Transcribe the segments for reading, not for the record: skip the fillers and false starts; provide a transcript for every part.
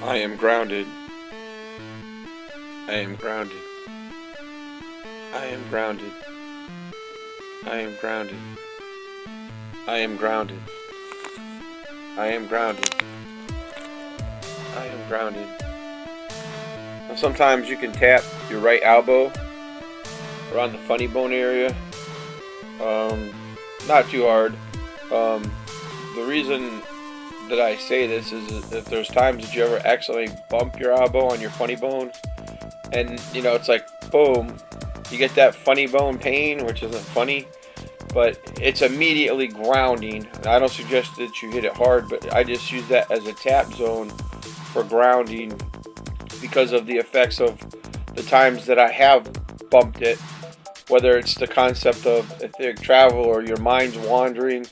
I am grounded. I am grounded. I am grounded. I am grounded. I am grounded. I am grounded. I am grounded. Now sometimes you can tap your right elbow around the funny bone area. Um, Not too hard. Um, the reason that I say this is if there's times that you ever accidentally bump your elbow on your funny bone, and it's like boom, you get that funny bone pain, which isn't funny, but it's immediately grounding. I don't suggest that you hit it hard, but I just use that as a tap zone for grounding because of the effects of the times that I have bumped it, whether it's the concept of etheric travel or your mind's wandering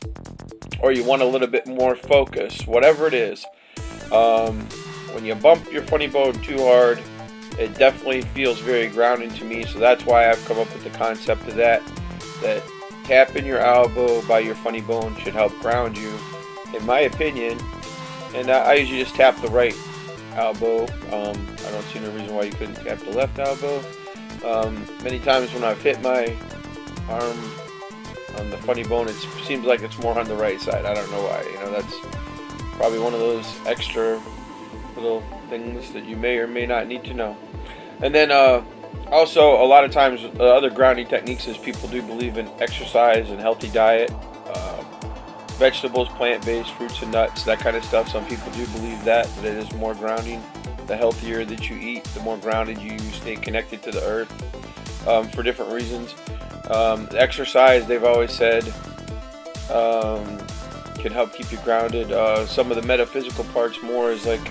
or you want a little bit more focus, whatever it is. When you bump your funny bone too hard, it definitely feels very grounding to me. So that's why I've come up with the concept of that tapping your elbow by your funny bone should help ground you, in my opinion. And I usually just tap the right elbow. I don't see no reason why you couldn't tap the left elbow. Many times when I've hit my arm on the funny bone, it seems like it's more on the right side. I don't know why. That's probably one of those extra little things that you may or may not need to know. And then also, a lot of times, other grounding techniques is people do believe in exercise and healthy diet, vegetables, plant-based, fruits and nuts, that kind of stuff. Some people do believe that it is more grounding. The healthier that you eat, the more grounded you stay connected to the earth, for different reasons. Exercise, they've always said, can help keep you grounded. Some of the metaphysical parts more is like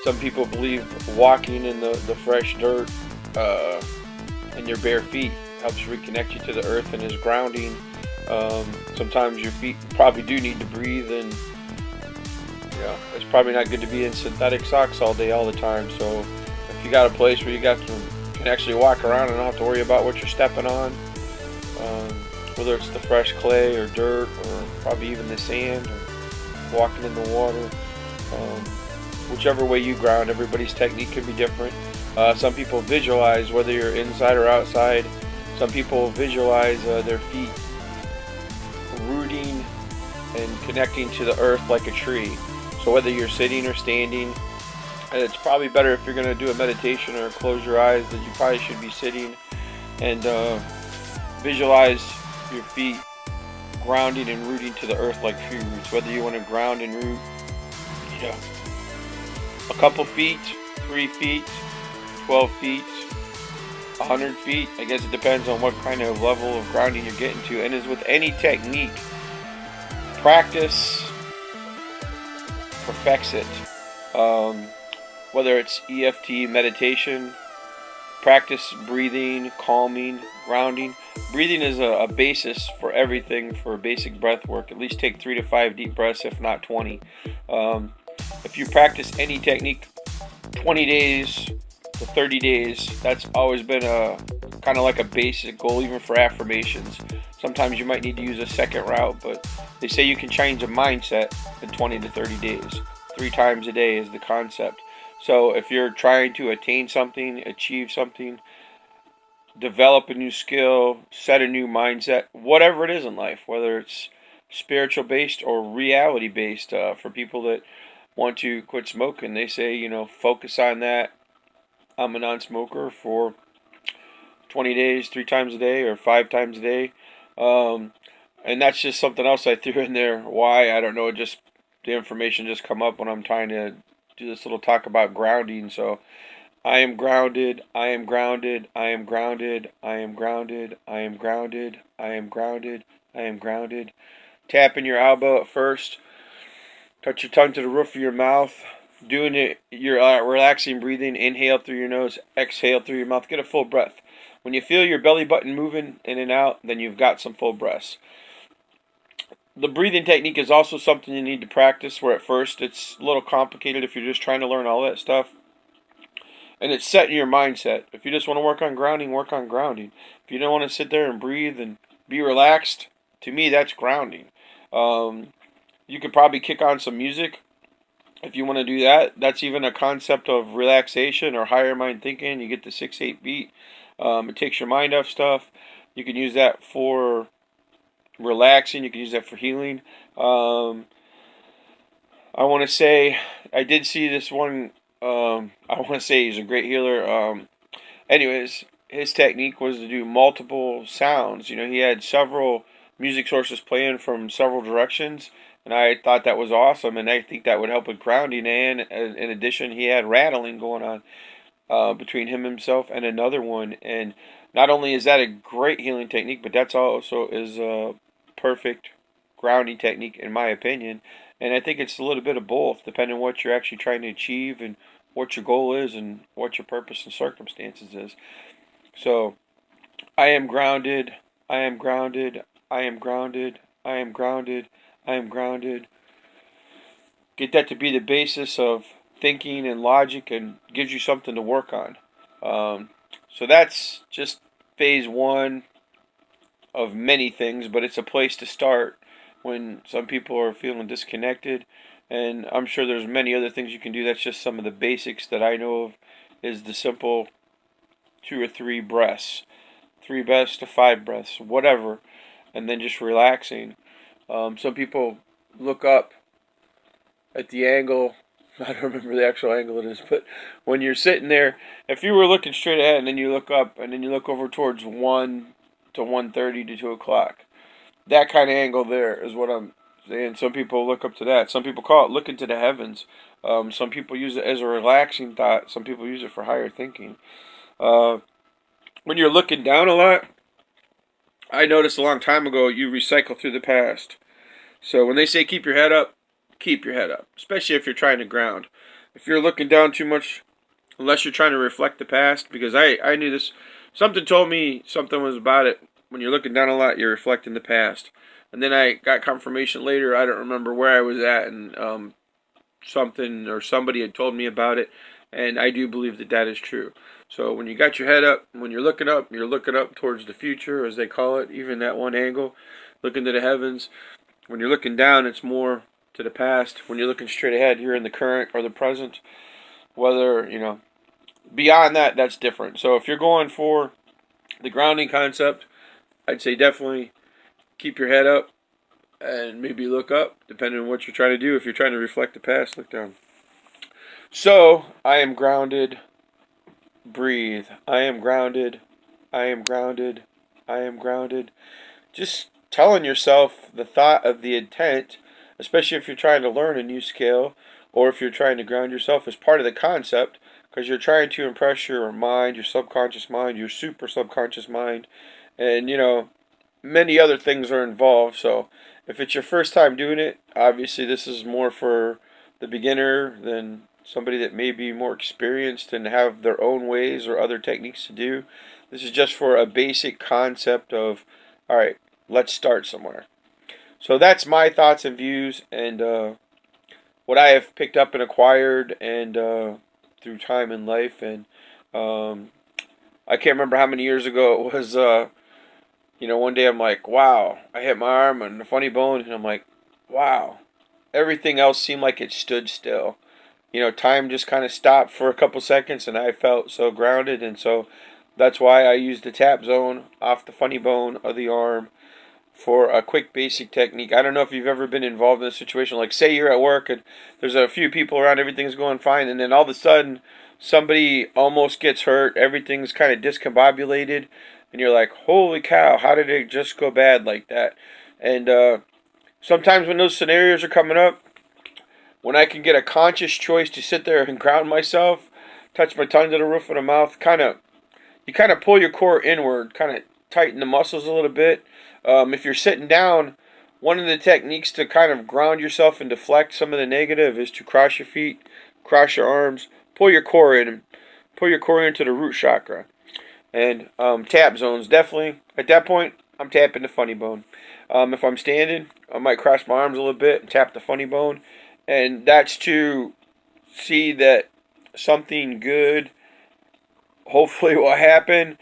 some people believe walking in the fresh dirt and your bare feet helps reconnect you to the earth and is grounding. Sometimes your feet probably do need to breathe, and it's probably not good to be in synthetic socks all day all the time. So if you got a place where you can actually walk around and don't have to worry about what you're stepping on, whether it's the fresh clay or dirt or probably even the sand or walking in the water, whichever way you ground, everybody's technique can be different. Some people visualize, whether you're inside or outside. Some people visualize their feet rooting and connecting to the earth like a tree. So whether you're sitting or standing, and it's probably better if you're going to do a meditation or close your eyes, that you probably should be sitting and visualize your feet grounding and rooting to the earth like tree roots. Whether you want to ground and root, a couple feet, 3 feet, 12 feet, 100 feet. I guess it depends on what kind of level of grounding you're getting to. And as with any technique, practice perfects it. Whether it's EFT, meditation, practice breathing, calming, grounding. Breathing is a basis for everything, for basic breath work. At least take 3 to 5 deep breaths, if not 20. If you practice any technique 20 days to 30 days, that's always been a kind of like a basic goal, even for affirmations. Sometimes you might need to use a second route, but they say you can change a mindset in 20 to 30 days. 3 times a day is the concept. So if you're trying to attain something, achieve something, develop a new skill, set a new mindset, whatever it is in life, whether it's spiritual based or reality based, for people that want to quit smoking, they say, focus on that. I'm a non-smoker for 20 days, 3 times a day or 5 times a day. And that's just something else I threw in there. Why? I don't know. Just the information just come up when I'm trying to do this little talk about grounding. So I am grounded. I am grounded. I am grounded. I am grounded. I am grounded. I am grounded. I am grounded. Tapping your elbow at first. Touch your tongue to the roof of your mouth. Doing it, you're relaxing breathing. Inhale through your nose. Exhale through your mouth. Get a full breath. When you feel your belly button moving in and out, then you've got some full breaths. The breathing technique is also something you need to practice, where at first it's a little complicated if you're just trying to learn all that stuff. And it's setting your mindset. If you just want to work on grounding, work on grounding. If you don't want to sit there and breathe and be relaxed, to me that's grounding. You could probably kick on some music if you want to do that, that's even a concept of relaxation or higher mind thinking. You get the 6/8 beat. It takes your mind off stuff. You can use that for relaxing. You can use that for healing. I want to say I did see this one. I want to say he's a great healer. Anyways, his technique was to do multiple sounds. You know, he had several music sources playing from several directions, and I thought that was awesome. And I think that would help with grounding. And in addition, he had rattling going on between himself and another one. And not only is that a great healing technique, but that's also is a perfect grounding technique in my opinion. And I think it's a little bit of both, depending on what you're actually trying to achieve and what your goal is and what your purpose and circumstances is. So, I am grounded, I am grounded, I am grounded, I am grounded, I am grounded. Get that to be the basis of thinking and logic and gives you something to work on. So that's just phase one of many things, but it's a place to start when some people are feeling disconnected. And I'm sure there's many other things you can do. That's just some of the basics that I know of is the simple 2 or 3 breaths, 3 breaths to 5 breaths, whatever, and then just relaxing. Some people look up at the angle. I don't remember the actual angle it is, but when you're sitting there, if you were looking straight ahead and then you look up and then you look over towards 1 to 1:30 to 2 o'clock, that kind of angle there is what I'm saying. Some people look up to that. Some people call it looking to the heavens. Some people use it as a relaxing thought. Some people use it for higher thinking. When you're looking down a lot, I noticed a long time ago you recycle through the past. So when they say keep your head up, keep your head up, especially if you're trying to ground. If you're looking down too much, unless you're trying to reflect the past, because I knew this, something told me something was about it. When you're looking down a lot, you're reflecting the past. And then I got confirmation later, I don't remember where I was at, and something or somebody had told me about it, and I do believe that that is true. So when you got your head up, when you're looking up towards the future, as they call it, even that one angle, looking to the heavens. When you're looking down, it's more to the past. When you're looking straight ahead, you're in the current or the present. Whether, beyond that, that's different. So if you're going for the grounding concept, I'd say definitely keep your head up and maybe look up, depending on what you're trying to do. If you're trying to reflect the past, look down. So, I am grounded. Breathe. I am grounded. I am grounded. I am grounded. Just telling yourself the thought of the intent, especially if you're trying to learn a new skill or if you're trying to ground yourself, is part of the concept, because you're trying to impress your mind, your subconscious mind, your super subconscious mind, and many other things are involved. So if it's your first time doing it, obviously this is more for the beginner than somebody that may be more experienced and have their own ways or other techniques to do. This is just for a basic concept of, all right, let's start somewhere. So that's my thoughts and views, and what I have picked up and acquired and through time in life. And I can't remember how many years ago it was. One day I'm like, wow, I hit my arm on the funny bone, and I'm like, wow. Everything else seemed like it stood still. Time just kind of stopped for a couple seconds, and I felt so grounded, and so that's why I used the tap zone off the funny bone of the arm for a quick basic technique. I don't know if you've ever been involved in a situation, like say you're at work and there's a few people around, everything's going fine, and then all of a sudden somebody almost gets hurt, everything's kind of discombobulated, and you're like, holy cow, how did it just go bad like that? And sometimes when those scenarios are coming up, when I can get a conscious choice to sit there and ground myself, touch my tongue to the roof of the mouth, you kind of pull your core inward, kind of tighten the muscles a little bit. If you're sitting down, one of the techniques to kind of ground yourself and deflect some of the negative is to cross your feet, cross your arms, pull your core in, and pull your core into the root chakra. And tap zones, definitely. At that point, I'm tapping the funny bone. If I'm standing, I might cross my arms a little bit and tap the funny bone. And that's to see that something good hopefully will happen.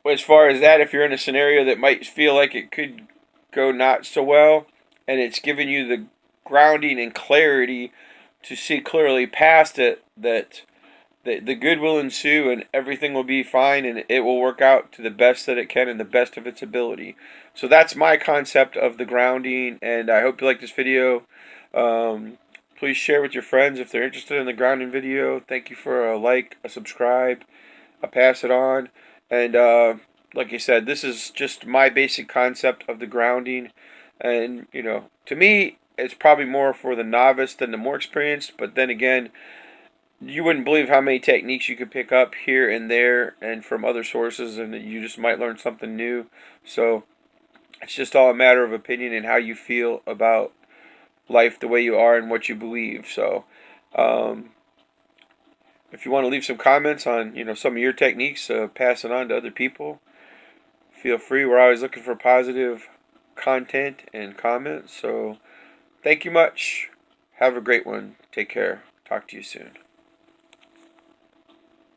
As far as that, if you're in a scenario that might feel like it could go not so well, and it's giving you the grounding and clarity to see clearly past it, that the good will ensue and everything will be fine and it will work out to the best that it can and the best of its ability. So that's my concept of the grounding, and I hope you like this video. Please share with your friends if they're interested in the grounding video. Thank you for a like, a subscribe, a pass it on. And like I said, this is just my basic concept of the grounding. And, you know, to me, it's probably more for the novice than the more experienced. But then again, you wouldn't believe how many techniques you could pick up here and there and from other sources, and you just might learn something new. So it's just all a matter of opinion and how you feel about life, the way you are, and what you believe. So if you want to leave some comments on, you know, some of your techniques, pass it on to other people, feel free. We're always looking for positive content and comments. So thank you much. Have a great one. Take care. Talk to you soon.